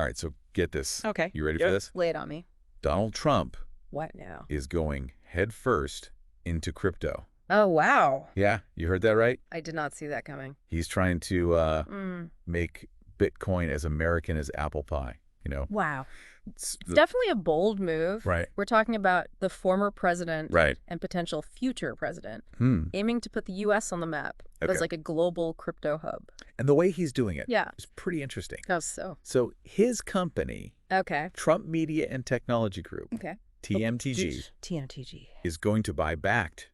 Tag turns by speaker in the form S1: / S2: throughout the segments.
S1: All right, so get this.
S2: Okay.
S1: You ready for this?
S2: Lay it on me.
S1: Donald Trump
S2: What now?
S1: is going headfirst into crypto.
S2: Oh, wow.
S1: Yeah, you heard that right?
S2: I did not see that coming.
S1: He's trying to make Bitcoin as American as apple pie, you know?
S2: Wow. It's definitely a bold move.
S1: Right.
S2: We're talking about the former president
S1: Right.
S2: and potential future president
S1: Hmm.
S2: aiming to put the U.S. on the map
S1: Okay.
S2: as like a global crypto hub.
S1: And the way he's doing it
S2: Yeah.
S1: is pretty interesting.
S2: How so?
S1: So his company,
S2: Okay.
S1: Trump Media and Technology Group,
S2: Okay.
S1: TMTG,
S2: TMTG.
S1: is going to buy Bakkt,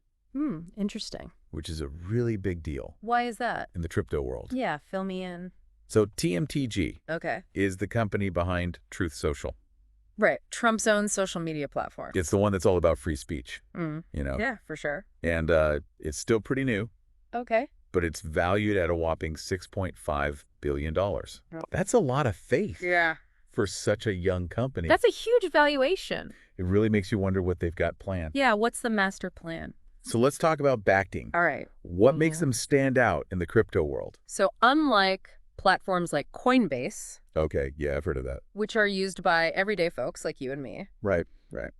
S2: Interesting.
S1: which is a really big deal
S2: Why is that?
S1: in the crypto world.
S2: Yeah, fill me in.
S1: So TMTG
S2: Okay.
S1: is the company behind Truth Social.
S2: Right. Trump's own social media platform.
S1: It's the one that's all about free speech,
S2: Mm.
S1: you know?
S2: Yeah, for sure.
S1: And it's still pretty new,
S2: Okay.
S1: but it's valued at a whopping $6.5 billion.
S2: Oh.
S1: That's a lot of faith
S2: Yeah.
S1: for such a young company.
S2: That's a huge valuation.
S1: It really makes you wonder what they've got planned.
S2: Yeah, what's the master plan?
S1: So let's talk about Backting.
S2: All right.
S1: What makes them stand out in the crypto world?
S2: So unlike platforms like Coinbase,
S1: Okay, yeah, I've heard of that.
S2: which are used by everyday folks like you and me,
S1: Right, right.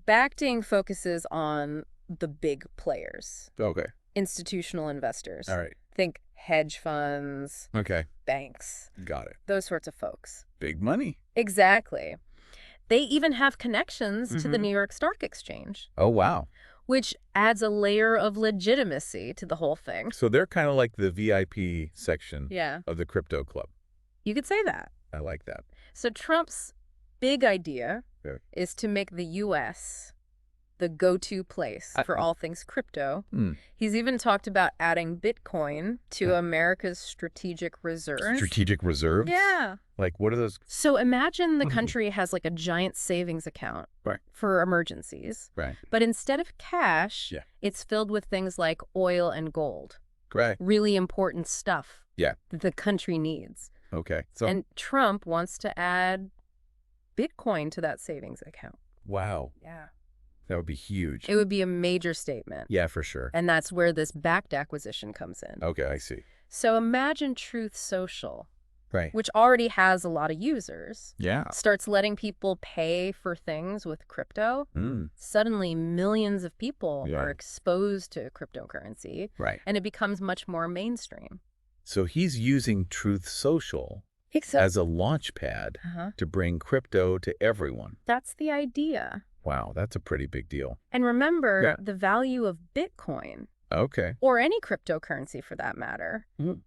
S2: Bakkt focuses on the big players,
S1: Okay,
S2: institutional investors.
S1: all right.
S2: Think hedge funds,
S1: Okay,
S2: banks,
S1: got it.
S2: those sorts of folks.
S1: Big money.
S2: Exactly. They even have connections to the New York Stock Exchange,
S1: Oh, wow.
S2: which adds a layer of legitimacy to the whole thing.
S1: So they're kind of like the VIP section
S2: Yeah,
S1: of the crypto club.
S2: you could say that.
S1: I like that.
S2: So Trump's big idea
S1: Yeah.
S2: is to make the U.S. the go-to place for all things crypto. He's even talked about adding Bitcoin to America's strategic reserves.
S1: Strategic reserves?
S2: Yeah.
S1: Like, what are those?
S2: So imagine the country has like a giant savings account
S1: Right.
S2: for emergencies.
S1: Right.
S2: But instead of cash,
S1: Yeah.
S2: it's filled with things like oil and gold.
S1: Great.
S2: Really important stuff
S1: Yeah.
S2: that the country needs.
S1: Okay. So,
S2: And Trump wants to add Bitcoin to that savings account.
S1: wow.
S2: Yeah.
S1: That would be huge.
S2: It would be a major statement.
S1: Yeah, for sure.
S2: And that's where this Bakkt acquisition comes in.
S1: Okay, I see.
S2: So imagine Truth Social,
S1: Right.
S2: which already has a lot of users,
S1: Yeah.
S2: starts letting people pay for things with crypto. Suddenly, millions of people
S1: Yeah.
S2: are exposed to cryptocurrency,
S1: Right.
S2: and it becomes much more mainstream.
S1: So he's using Truth Social as a launch pad to bring crypto to everyone.
S2: That's the idea.
S1: Wow, that's a pretty big deal.
S2: And remember,
S1: Yeah.
S2: the value of Bitcoin,
S1: Okay.
S2: or any cryptocurrency for that matter,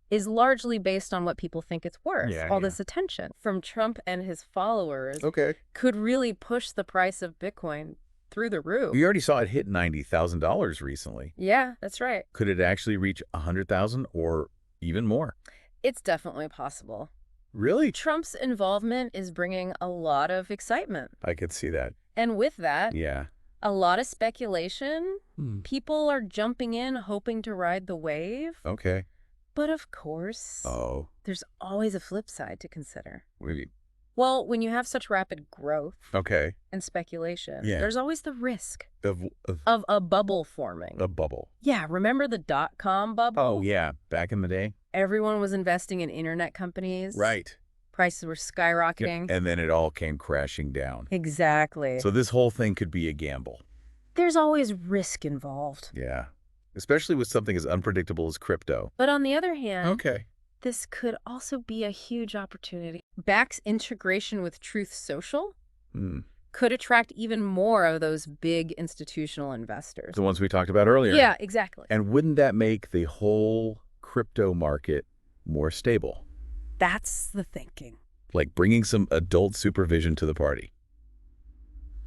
S2: is largely based on what people think it's worth.
S1: Yeah,
S2: All
S1: yeah.
S2: this attention from Trump and his followers
S1: Okay.
S2: could really push the price of Bitcoin through the roof.
S1: We already saw it hit $90,000 recently.
S2: Yeah, that's right.
S1: Could it actually reach 100,000 or even more?
S2: It's definitely possible.
S1: Really?
S2: Trump's involvement is bringing a lot of excitement.
S1: I could see that.
S2: And with that,
S1: Yeah.
S2: a lot of speculation. People are jumping in, hoping to ride the wave.
S1: Okay.
S2: But of course,
S1: Oh,
S2: there's always a flip side to consider.
S1: maybe.
S2: Well, when you have such rapid growth
S1: Okay.
S2: and speculation,
S1: Yeah.
S2: there's always the risk
S1: Of
S2: of a bubble forming.
S1: a bubble.
S2: Yeah, remember the dot-com bubble?
S1: Oh, yeah. Back in the day.
S2: Everyone was investing in internet companies.
S1: Right.
S2: Prices were skyrocketing.
S1: And then it all came crashing down.
S2: Exactly.
S1: So this whole thing could be a gamble.
S2: There's always risk involved.
S1: Yeah. Especially with something as unpredictable as crypto.
S2: But on the other hand,
S1: Okay.
S2: this could also be a huge opportunity. Bakkt's integration with Truth Social could attract even more of those big institutional investors.
S1: The ones we talked about earlier.
S2: Yeah, exactly.
S1: And wouldn't that make the whole crypto market more stable?
S2: That's the thinking.
S1: Like bringing some adult supervision to the party.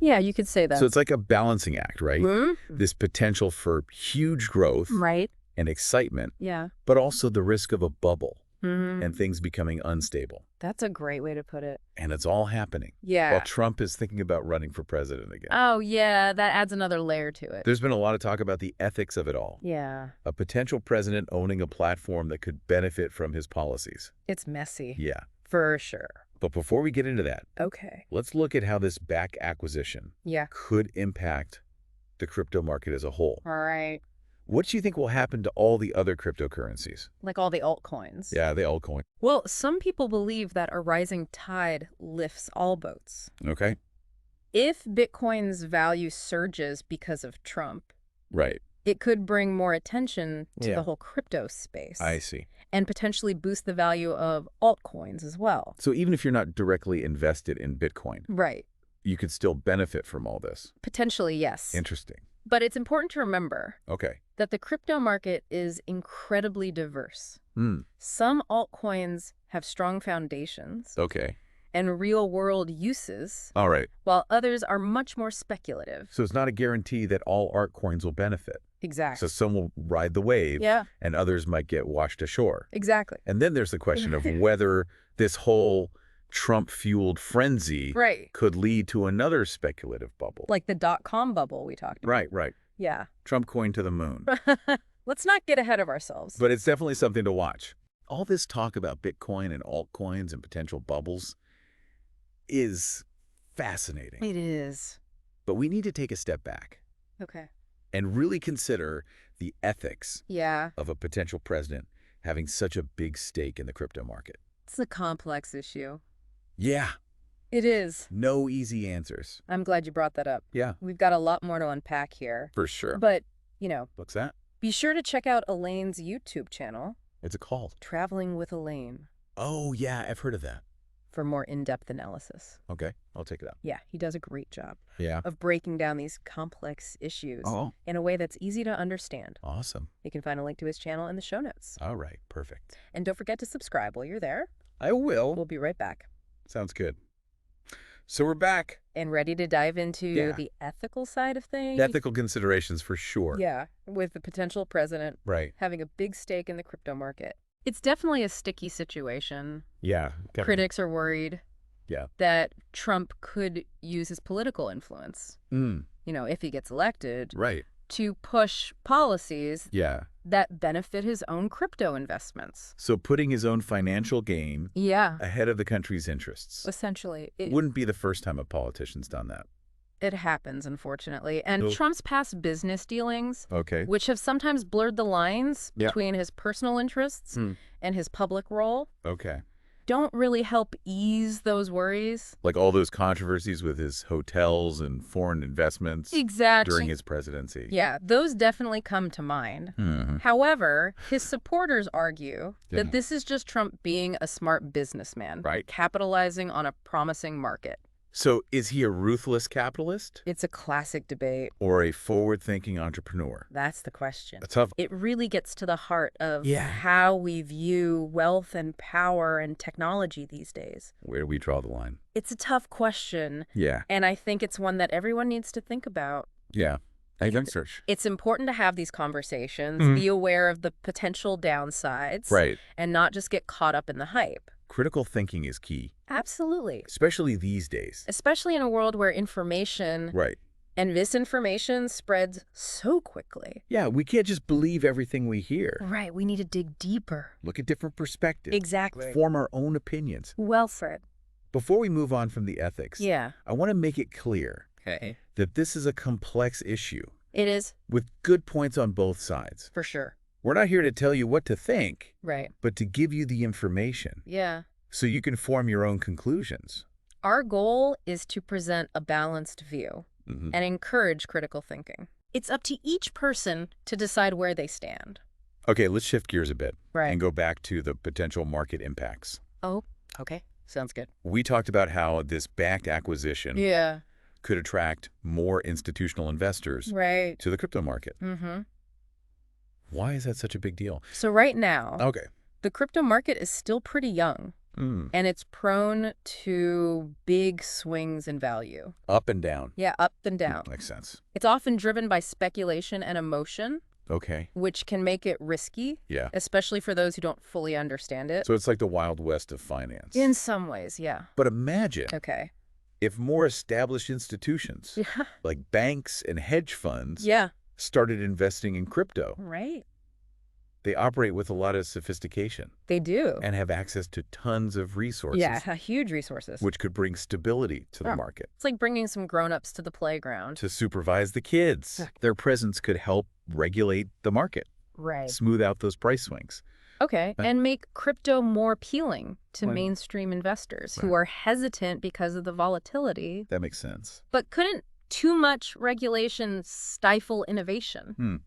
S2: Yeah, you could say that.
S1: So it's like a balancing act, right?
S2: Mhm.
S1: This potential for huge growth
S2: Right.
S1: and excitement,
S2: Yeah.
S1: but also the risk of a bubble
S2: Mhm.
S1: and things becoming unstable.
S2: That's a great way to put it.
S1: And it's all happening
S2: Yeah.
S1: while Trump is thinking about running for president again.
S2: Oh, yeah, that adds another layer to it.
S1: There's been a lot of talk about the ethics of it all.
S2: Yeah.
S1: A potential president owning a platform that could benefit from his policies.
S2: It's messy.
S1: Yeah.
S2: For sure.
S1: But before we get into that,
S2: Okay.
S1: let's look at how this Bakkt acquisition
S2: Yeah.
S1: could impact the crypto market as a whole.
S2: All right.
S1: What do you think will happen to all the other cryptocurrencies?
S2: Like all the altcoins.
S1: Yeah, the altcoin.
S2: Well, some people believe that a rising tide lifts all boats.
S1: Okay.
S2: If Bitcoin's value surges because of Trump,
S1: Right.
S2: it could bring more attention to the whole crypto space.
S1: I see.
S2: And potentially boost the value of altcoins as well.
S1: So even if you're not directly invested in Bitcoin,
S2: right,
S1: you could still benefit from all this?
S2: Potentially, yes.
S1: Interesting.
S2: But it's important to remember
S1: Okay.
S2: that the crypto market is incredibly diverse.
S1: Hmm.
S2: Some altcoins have strong foundations
S1: Okay.
S2: and real-world uses,
S1: All right.
S2: while others are much more speculative.
S1: So it's not a guarantee that all altcoins will benefit.
S2: Exactly.
S1: So some will ride the wave, and others might get washed ashore.
S2: Exactly.
S1: And then there's the question of whether this whole Trump-fueled frenzy could lead to another speculative bubble.
S2: Like the dot-com bubble we talked about.
S1: Right.
S2: Yeah.
S1: Trump coin to the moon.
S2: Let's not get ahead of ourselves.
S1: But it's definitely something to watch. All this talk about Bitcoin and altcoins and potential bubbles is fascinating.
S2: It is.
S1: But we need to take a step back.
S2: Okay.
S1: And really consider the ethics
S2: Yeah.
S1: of a potential president having such a big stake in the crypto market.
S2: It's a complex issue.
S1: Yeah.
S2: It is.
S1: No easy answers.
S2: I'm glad you brought that up.
S1: Yeah.
S2: We've got a lot more to unpack here.
S1: For sure.
S2: But, you know.
S1: What's that?
S2: Be sure to check out Elaine's YouTube channel.
S1: It's called
S2: Traveling with Elaine.
S1: Oh, yeah. I've heard of that.
S2: For more in-depth analysis.
S1: Okay. I'll take it out.
S2: Yeah. He does a great job.
S1: Yeah.
S2: Of breaking down these complex issues in a way that's easy to understand.
S1: Awesome.
S2: You can find a link to his channel in the show notes.
S1: All right. Perfect.
S2: And don't forget to subscribe while you're there.
S1: I will.
S2: We'll be right back.
S1: Sounds good. So we're back.
S2: And ready to dive into the ethical side of things?
S1: Ethical considerations for sure.
S2: Yeah, with the potential president having a big stake in the crypto market. It's definitely a sticky situation.
S1: Yeah.
S2: Critics are worried that Trump could use his political influence, you know, if he gets elected, to push policies that benefit his own crypto investments.
S1: So putting his own financial gain ahead of the country's interests.
S2: Essentially.
S1: It wouldn't be the first time a politician's done that.
S2: It happens, unfortunately. And Trump's past business dealings, which have sometimes blurred the lines between his personal interests and his public role, don't really help ease those worries.
S1: Like all those controversies with his hotels and foreign investments during his presidency.
S2: Yeah, those definitely come to mind. However, his supporters argue that this is just Trump being a smart businessman, capitalizing on a promising market.
S1: So is he a ruthless capitalist?
S2: It's a classic debate.
S1: Or a forward-thinking entrepreneur?
S2: That's the question.
S1: It
S2: really gets to the heart of how we view wealth and power and technology these days.
S1: Where do we draw the line?
S2: It's a tough question.
S1: Yeah.
S2: And I think it's one that everyone needs to think about.
S1: Yeah.
S2: It's important to have these conversations, be aware of the potential downsides, and not just get caught up in the hype.
S1: Critical thinking is key.
S2: Absolutely.
S1: Especially these days.
S2: Especially in a world where information and misinformation spreads so quickly.
S1: Yeah, we can't just believe everything we hear.
S2: Right, we need to dig deeper.
S1: Look at different perspectives.
S2: Exactly.
S1: Form our own opinions.
S2: Well said.
S1: Before we move on from the ethics, I want to make it clear that this is a complex issue.
S2: It is.
S1: With good points on both sides.
S2: For sure.
S1: We're not here to tell you what to think, but to give you the information.
S2: Yeah.
S1: So you can form your own conclusions.
S2: Our goal is to present a balanced view and encourage critical thinking. It's up to each person to decide where they stand.
S1: Okay, let's shift gears a bit and go back to the potential market impacts.
S2: Oh, okay. Sounds good.
S1: We talked about how this Bakkt acquisition could attract more institutional investors to the crypto market. Why is that such a big deal?
S2: So right now, the crypto market is still pretty young, and it's prone to big swings in value.
S1: Up and down.
S2: Yeah, up and down.
S1: Makes sense.
S2: It's often driven by speculation and emotion,
S1: Okay.
S2: which can make it risky,
S1: Yeah.
S2: especially for those who don't fully understand it.
S1: So it's like the Wild West of finance.
S2: In some ways, yeah.
S1: But imagine
S2: Okay.
S1: if more established institutions,
S2: Yeah.
S1: like banks and hedge funds,
S2: Yeah.
S1: started investing in crypto.
S2: Right.
S1: They operate with a lot of sophistication
S2: They do.
S1: and have access to tons of resources,
S2: Yeah, huge resources.
S1: which could bring stability to the market.
S2: It's like bringing some grown-ups to the playground.
S1: To supervise the kids. Their presence could help regulate the market.
S2: Right.
S1: Smooth out those price swings.
S2: Okay, and make crypto more appealing to mainstream investors who are hesitant because of the volatility.
S1: That makes sense.
S2: But couldn't too much regulation stifle innovation?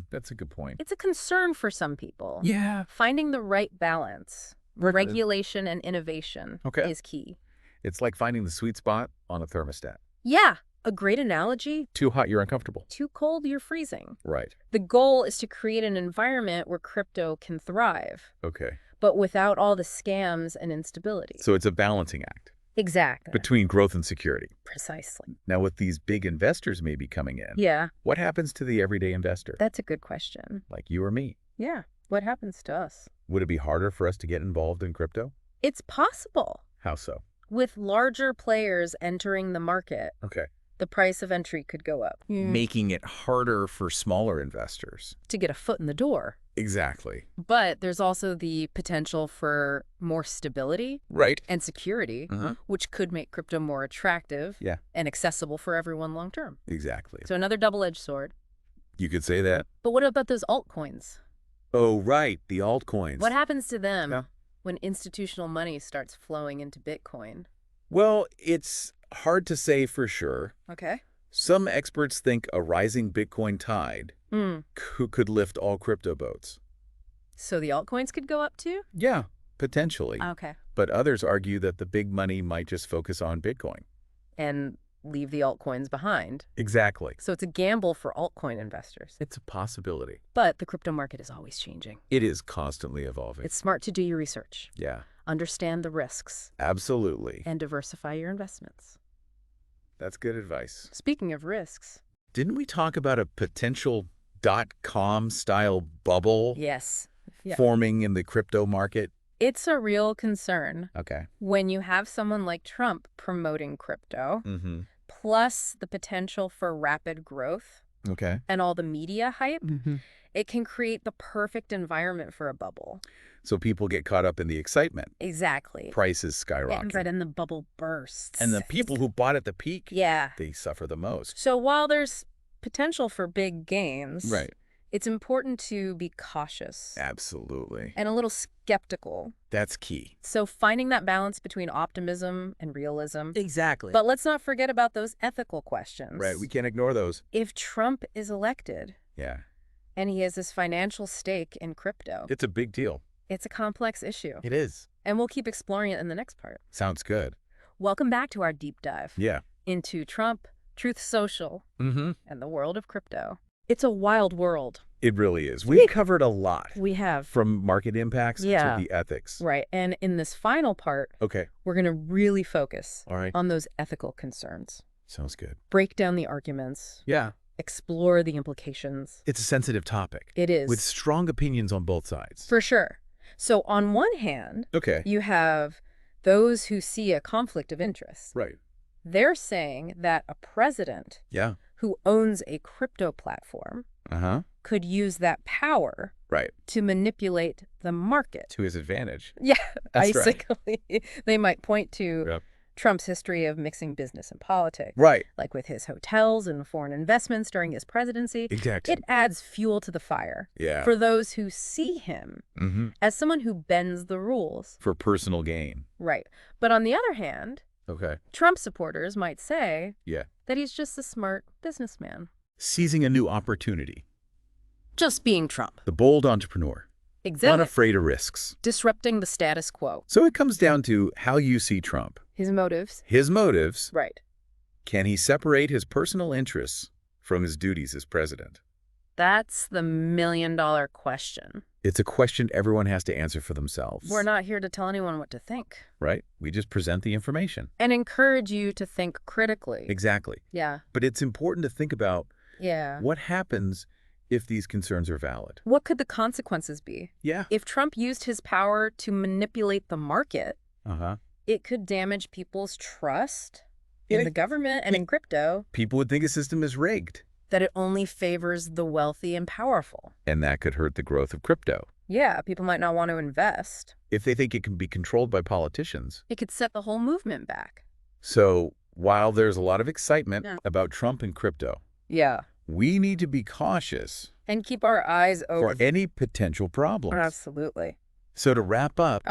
S1: That's a good point.
S2: It's a concern for some people.
S1: Yeah.
S2: Finding the right balance, regulation and innovation is key.
S1: It's like finding the sweet spot on a thermostat.
S2: Yeah. A great analogy.
S1: Too hot, you're uncomfortable.
S2: Too cold, you're freezing.
S1: Right.
S2: The goal is to create an environment where crypto can thrive.
S1: Okay.
S2: But without all the scams and instability.
S1: So it's a balancing act.
S2: Exactly.
S1: Between growth and security.
S2: Precisely.
S1: Now, with these big investors maybe coming in, what happens to the everyday investor?
S2: That's a good question.
S1: Like you or me?
S2: Yeah. What happens to us?
S1: Would it be harder for us to get involved in crypto?
S2: It's possible.
S1: How so?
S2: With larger players entering the market.
S1: Okay.
S2: The price of entry could go up.
S1: Making it harder for smaller investors.
S2: To get a foot in the door.
S1: Exactly.
S2: But there's also the potential for more stability and security, which could make crypto more attractive and accessible for everyone long term.
S1: Exactly.
S2: So another double-edged sword.
S1: You could say that.
S2: But what about those altcoins?
S1: Oh, right. The altcoins.
S2: What happens to them when institutional money starts flowing into Bitcoin?
S1: Well, it's hard to say for sure.
S2: Okay.
S1: Some experts think a rising Bitcoin tide could lift all crypto boats.
S2: So the altcoins could go up too?
S1: Yeah, potentially.
S2: Okay.
S1: But others argue that the big money might just focus on Bitcoin.
S2: And leave the altcoins behind.
S1: Exactly.
S2: So it's a gamble for altcoin investors.
S1: It's a possibility.
S2: But the crypto market is always changing.
S1: It is constantly evolving.
S2: It's smart to do your research.
S1: Yeah.
S2: Understand the risks.
S1: Absolutely.
S2: And diversify your investments.
S1: That's good advice.
S2: Speaking of risks.
S1: Didn't we talk about a potential .com style bubble?
S2: Yes.
S1: Forming in the crypto market?
S2: It's a real concern.
S1: Okay.
S2: When you have someone like Trump promoting crypto, plus the potential for rapid growth and all the media hype, it can create the perfect environment for a bubble.
S1: So people get caught up in the excitement.
S2: Exactly.
S1: Prices skyrocket.
S2: Right, and the bubble bursts.
S1: And the people who bought at the peak,
S2: yeah,
S1: they suffer the most.
S2: So while there's potential for big gains,
S1: right,
S2: it's important to be cautious.
S1: Absolutely.
S2: And a little skeptical.
S1: That's key.
S2: So finding that balance between optimism and realism.
S1: Exactly.
S2: But let's not forget about those ethical questions.
S1: Right, we can't ignore those.
S2: If Trump is elected, and he has this financial stake in crypto,
S1: it's a big deal.
S2: It's a complex issue.
S1: It is.
S2: And we'll keep exploring it in the next part.
S1: Sounds good.
S2: Welcome back to our deep dive.
S1: Yeah.
S2: Into Trump, Truth Social, and the world of crypto. It's a wild world.
S1: It really is. We've covered a lot.
S2: We have.
S1: From market impacts to the ethics.
S2: Right. And in this final part, we're going to really focus on those ethical concerns.
S1: Sounds good.
S2: Break down the arguments.
S1: Yeah.
S2: Explore the implications.
S1: It's a sensitive topic.
S2: It is.
S1: With strong opinions on both sides.
S2: For sure. So on one hand, you have those who see a conflict of interest.
S1: Right.
S2: They're saying that a president who owns a crypto platform could use that power to manipulate the market.
S1: To his advantage.
S2: Yeah,
S1: That's
S2: basically. Right. They might point to Trump's history of mixing business and politics.
S1: Right.
S2: Like with his hotels and foreign investments during his presidency.
S1: Exactly.
S2: It adds fuel to the fire.
S1: Yeah.
S2: For those who see him as someone who bends the rules.
S1: For personal gain.
S2: Right. But on the other hand, Trump supporters might say that he's just a smart businessman.
S1: Seizing a new opportunity.
S2: Just being Trump.
S1: The bold entrepreneur.
S2: Exactly.
S1: Unafraid of risks.
S2: Disrupting the status quo.
S1: So it comes down to how you see Trump.
S2: His motives.
S1: His motives.
S2: Right.
S1: Can he separate his personal interests from his duties as president?
S2: That's the million-dollar question.
S1: It's a question everyone has to answer for themselves.
S2: We're not here to tell anyone what to think.
S1: Right. We just present the information.
S2: And encourage you to think critically.
S1: Exactly.
S2: Yeah.
S1: But it's important to think about what happens if these concerns are valid.
S2: What could the consequences be?
S1: Yeah.
S2: If Trump used his power to manipulate the market, it could damage people's trust in the government and in crypto.
S1: People would think a system is rigged.
S2: That it only favors the wealthy and powerful.
S1: And that could hurt the growth of crypto.
S2: Yeah, people might not want to invest.
S1: If they think it can be controlled by politicians.
S2: It could set the whole movement back.
S1: So while there's a lot of excitement about Trump and crypto, we need to be cautious
S2: and keep our eyes open
S1: for any potential problems.
S2: Absolutely.
S1: So to wrap up,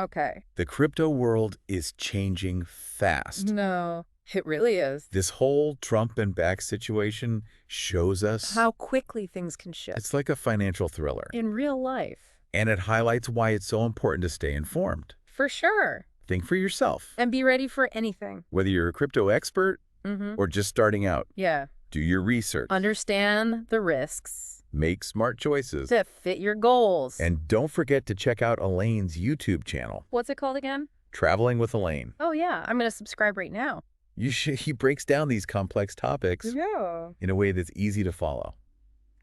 S2: the
S1: crypto world is changing fast.
S2: No, it really is.
S1: This whole Trump and Bakkt situation shows us
S2: how quickly things can shift.
S1: It's like a financial thriller.
S2: In real life.
S1: And it highlights why it's so important to stay informed.
S2: For sure.
S1: Think for yourself.
S2: And be ready for anything.
S1: Whether you're a crypto expert or just starting out.
S2: Yeah.
S1: Do your research.
S2: Understand the risks.
S1: Make smart choices.
S2: To fit your goals.
S1: And don't forget to check out Elaine's YouTube channel.
S2: What's it called again?
S1: Traveling with Elaine.
S2: Oh, yeah. I'm going to subscribe right now.
S1: He breaks down these complex topics in a way that's easy to follow.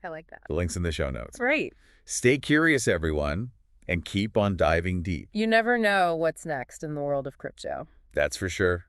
S2: I like that.
S1: The link's in the show notes.
S2: Right.
S1: Stay curious, everyone, and keep on diving deep.
S2: You never know what's next in the world of crypto.
S1: That's for sure.